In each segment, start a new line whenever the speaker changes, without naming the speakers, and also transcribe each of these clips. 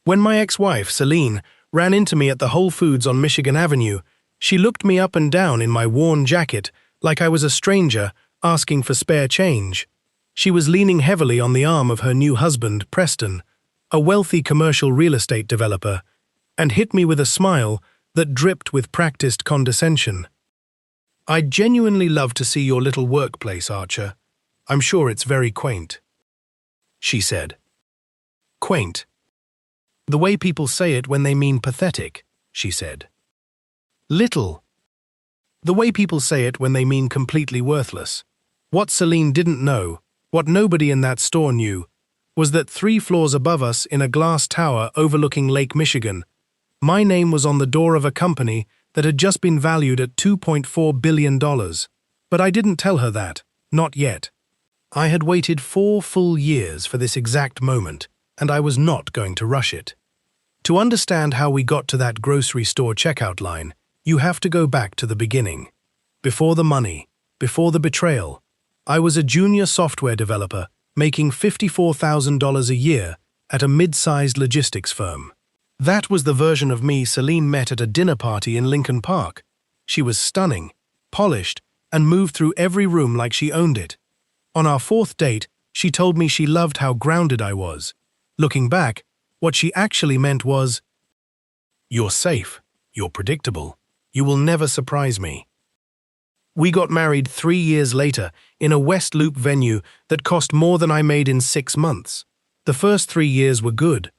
When my ex-wife, Celine, ran into me at the Whole Foods on Michigan Avenue, she looked me up and down in my worn jacket like I was a stranger asking for spare change. She was leaning heavily on the arm of her new husband, Preston, a wealthy commercial real estate developer, and hit me with a smile that dripped with practiced condescension. "I'd genuinely love to see your little workplace, Archer. I'm sure it's very quaint," she said. Quaint. The way people say it when they mean pathetic, she said. Little. The way people say it when they mean completely worthless. What Celine didn't know, what nobody in that store knew, was that 3 floors above us in a glass tower overlooking Lake Michigan, my name was on the door of a company that had just been valued at $2.4 billion. But I didn't tell her that, not yet. I had waited 4 full years for this exact moment, and I was not going to rush it. To understand how we got to that grocery store checkout line, you have to go back to the beginning. Before the money, before the betrayal, I was a junior software developer making $54,000 a year at a mid-sized logistics firm. That was the version of me Celine met at a dinner party in Lincoln Park. She was stunning, polished, and moved through every room like she owned it. On our 4th date, she told me she loved how grounded I was. Looking back, what she actually meant was, "You're safe, you're predictable, you will never surprise me." We got married 3 years later in a West Loop venue that cost more than I made in 6 months. The first 3 years were good.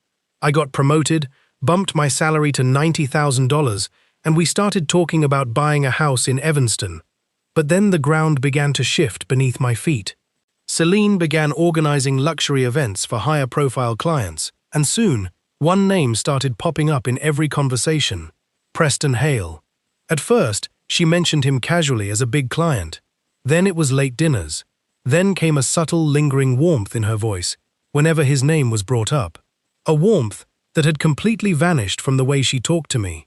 I got promoted, bumped my salary to $90,000, and we started talking about buying a house in Evanston. But then the ground began to shift beneath my feet. Celine began organizing luxury events for higher-profile clients, and soon, one name started popping up in every conversation: Preston Hale. At first, she mentioned him casually as a big client. Then it was late dinners. Then came a subtle, lingering warmth in her voice whenever his name was brought up. A warmth that had completely vanished from the way she talked to me.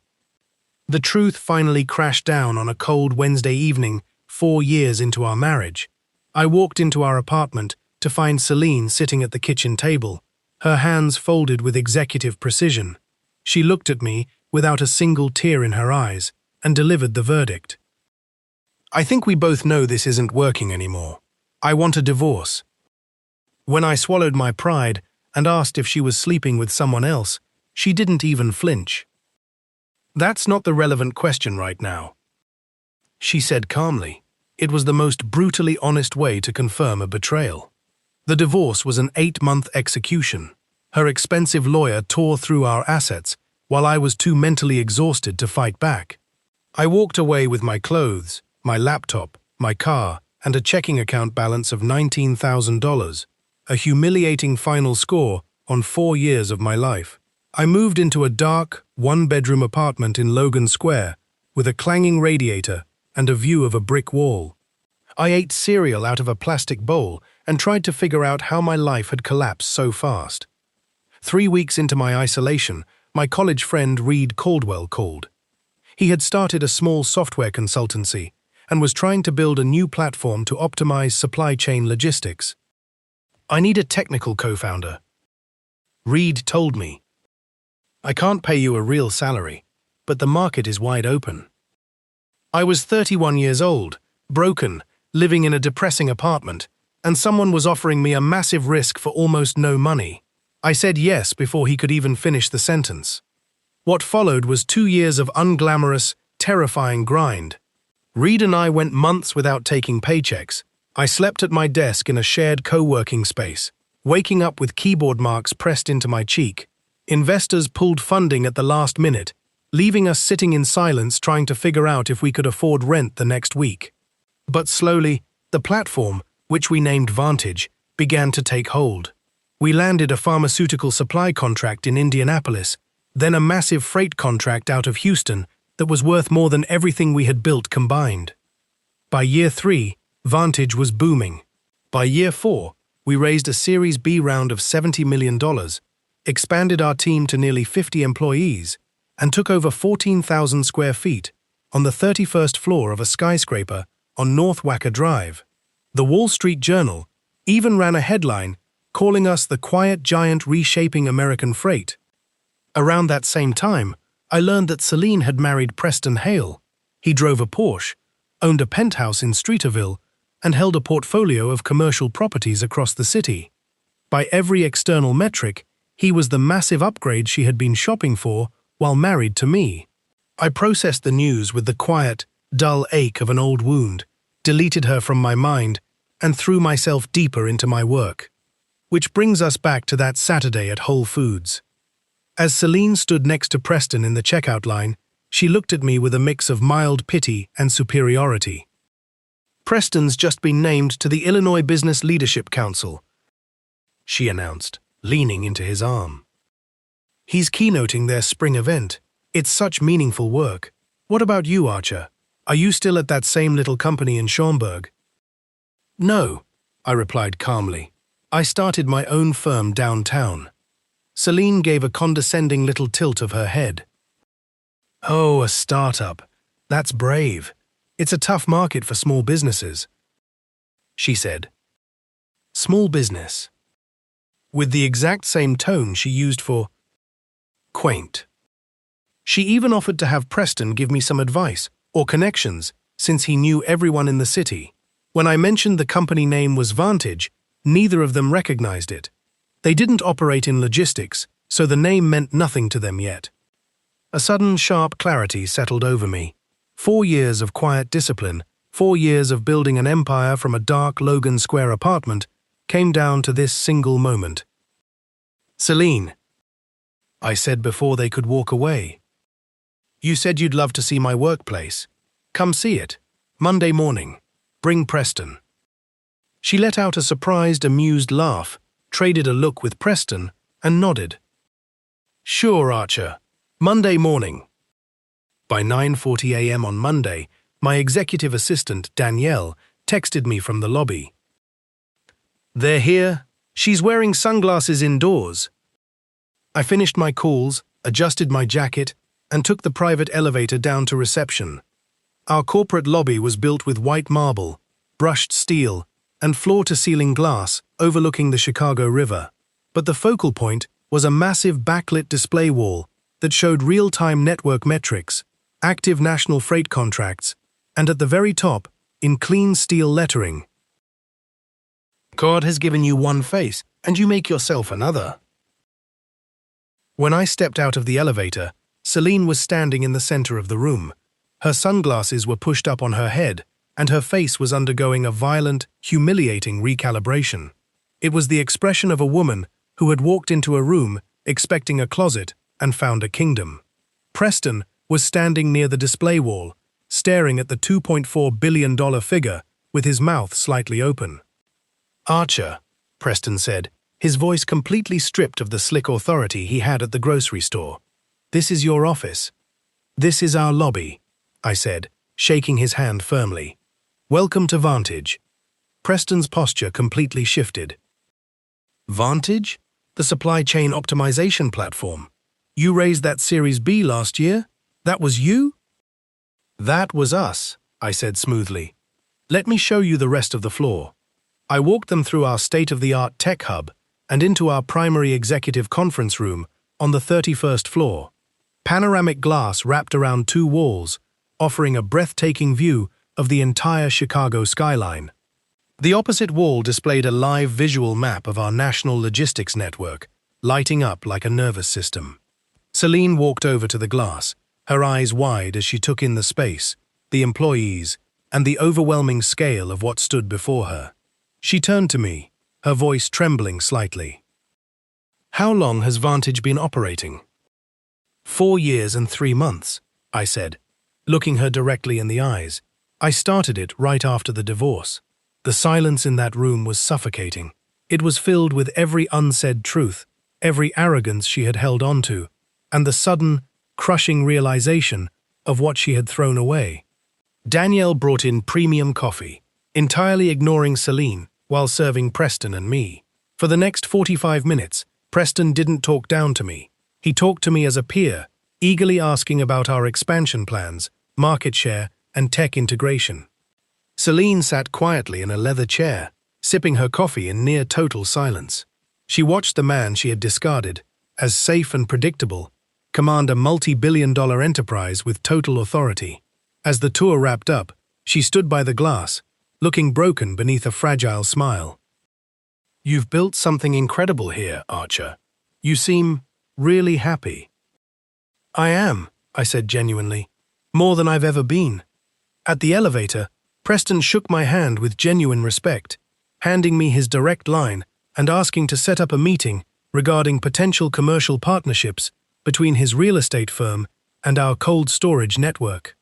The truth finally crashed down on a cold Wednesday evening 4 years into our marriage. I walked into our apartment to find Celine sitting at the kitchen table, her hands folded with executive precision. She looked at me without a single tear in her eyes and delivered the verdict. "I think we both know this isn't working anymore. I want a divorce." When I swallowed my pride and asked if she was sleeping with someone else, she didn't even flinch. "That's not the relevant question right now," she said calmly. It was the most brutally honest way to confirm a betrayal. The divorce was an 8-month execution. Her expensive lawyer tore through our assets, while I was too mentally exhausted to fight back. I walked away with my clothes, my laptop, my car, and a checking account balance of $19,000, a humiliating final score on 4 years of my life. I moved into a dark, 1-bedroom apartment in Logan Square with a clanging radiator and a view of a brick wall. I ate cereal out of a plastic bowl and tried to figure out how my life had collapsed so fast. 3 weeks into my isolation, my college friend Reed Caldwell called. He had started a small software consultancy and was trying to build a new platform to optimize supply chain logistics. "I need a technical co-founder," Reed told me. "I can't pay you a real salary, but the market is wide open." I was 31 years old, broken, living in a depressing apartment, and someone was offering me a massive risk for almost no money. I said yes before he could even finish the sentence. What followed was 2 years of unglamorous, terrifying grind. Reed and I went months without taking paychecks. I slept at my desk in a shared co-working space, waking up with keyboard marks pressed into my cheek. Investors pulled funding at the last minute, leaving us sitting in silence trying to figure out if we could afford rent the next week. But slowly, the platform, which we named Vantage, began to take hold. We landed a pharmaceutical supply contract in Indianapolis, then a massive freight contract out of Houston that was worth more than everything we had built combined. By year 3, Vantage was booming. By year 4, we raised a Series B round of $70 million, expanded our team to nearly 50 employees, and took over 14,000 square feet on the 31st floor of a skyscraper on North Wacker Drive. The Wall Street Journal even ran a headline calling us the quiet giant reshaping American freight. Around that same time, I learned that Celine had married Preston Hale. He drove a Porsche, owned a penthouse in Streeterville, and held a portfolio of commercial properties across the city. By every external metric, he was the massive upgrade she had been shopping for while married to me. I processed the news with the quiet, dull ache of an old wound, deleted her from my mind, and threw myself deeper into my work. Which brings us back to that Saturday at Whole Foods. As Celine stood next to Preston in the checkout line, she looked at me with a mix of mild pity and superiority. "Preston's just been named to the Illinois Business Leadership Council," she announced, leaning into his arm. "He's keynoting their spring event. It's such meaningful work. What about you, Archer? Are you still at that same little company in Schaumburg?" "No," I replied calmly. "I started my own firm downtown." Celine gave a condescending little tilt of her head. "Oh, a startup. That's brave. It's a tough market for small businesses," she said. Small business. With the exact same tone she used for quaint. She even offered to have Preston give me some advice or connections, since he knew everyone in the city. When I mentioned the company name was Vantage, neither of them recognized it. They didn't operate in logistics, so the name meant nothing to them yet. A sudden sharp clarity settled over me. 4 years of quiet discipline, 4 years of building an empire from a dark Logan Square apartment, came down to this single moment. "Celine," I said before they could walk away. "You said you'd love to see my workplace. Come see it. Monday morning. Bring Preston." She let out a surprised, amused laugh, traded a look with Preston, and nodded. "Sure, Archer. Monday morning." By 9:40 a.m. on Monday, my executive assistant, Danielle, texted me from the lobby. "They're here. She's wearing sunglasses indoors." I finished my calls, adjusted my jacket, and took the private elevator down to reception. Our corporate lobby was built with white marble, brushed steel, and floor-to-ceiling glass overlooking the Chicago River. But the focal point was a massive backlit display wall that showed real-time network metrics, active national freight contracts, and at the very top, in clean steel lettering, "God has given you one face, and you make yourself another." When I stepped out of the elevator, Celine was standing in the center of the room. Her sunglasses were pushed up on her head, and her face was undergoing a violent, humiliating recalibration. It was the expression of a woman who had walked into a room expecting a closet and found a kingdom. Preston was standing near the display wall, staring at the $2.4 billion figure with his mouth slightly open. "Archer," Preston said, his voice completely stripped of the slick authority he had at the grocery store. "This is your office. This is our lobby," I said, shaking his hand firmly. "Welcome to Vantage." Preston's posture completely shifted. "Vantage? The supply chain optimization platform. You raised that Series B last year? That was you?" "That was us," I said smoothly. "Let me show you the rest of the floor." I walked them through our state-of-the-art tech hub and into our primary executive conference room on the 31st floor. Panoramic glass wrapped around 2 walls, offering a breathtaking view of the entire Chicago skyline. The opposite wall displayed a live visual map of our national logistics network, lighting up like a nervous system. Celine walked over to the glass, her eyes wide as she took in the space, the employees, and the overwhelming scale of what stood before her. She turned to me, her voice trembling slightly. "How long has Vantage been operating?" 4 years and 3 months, I said, looking her directly in the eyes. I started it right after the divorce. The silence in that room was suffocating. It was filled with every unsaid truth, every arrogance she had held onto, and the sudden, crushing realization of what she had thrown away. Danielle brought in premium coffee, entirely ignoring Celine while serving Preston and me. For the next 45 minutes, Preston didn't talk down to me. He talked to me as a peer, eagerly asking about our expansion plans, market share, and tech integration. Celine sat quietly in a leather chair, sipping her coffee in near total silence. She watched the man she had discarded, as safe and predictable, command a multi-billion-dollar enterprise with total authority. As the tour wrapped up, she stood by the glass, looking broken beneath a fragile smile. "You've built something incredible here, Archer. You seem really happy." "I am," I said genuinely. "More than I've ever been." At the elevator, Preston shook my hand with genuine respect, handing me his direct line and asking to set up a meeting regarding potential commercial partnerships between his real estate firm and our cold storage network.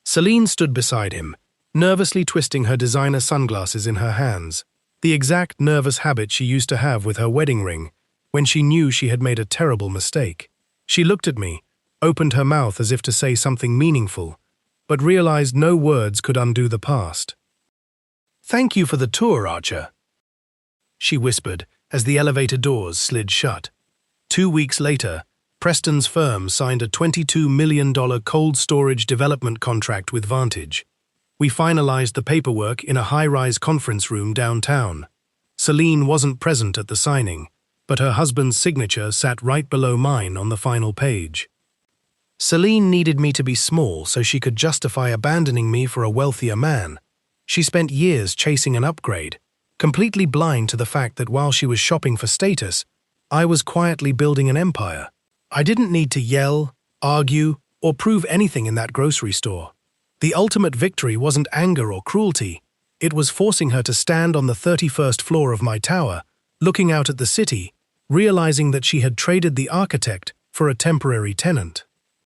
Celine stood beside him, nervously twisting her designer sunglasses in her hands, the exact nervous habit she used to have with her wedding ring when she knew she had made a terrible mistake. She looked at me, opened her mouth as if to say something meaningful, but realized no words could undo the past. "Thank you for the tour, Archer," she whispered as the elevator doors slid shut. 2 weeks later, Preston's firm signed a $22 million cold storage development contract with Vantage. We finalized the paperwork in a high-rise conference room downtown. Celine wasn't present at the signing, but her husband's signature sat right below mine on the final page. Celine needed me to be small so she could justify abandoning me for a wealthier man. She spent years chasing an upgrade, completely blind to the fact that while she was shopping for status, I was quietly building an empire. I didn't need to yell, argue, or prove anything in that grocery store. The ultimate victory wasn't anger or cruelty. It was forcing her to stand on the 31st floor of my tower, looking out at the city, realizing that she had traded the architect for a temporary tenant.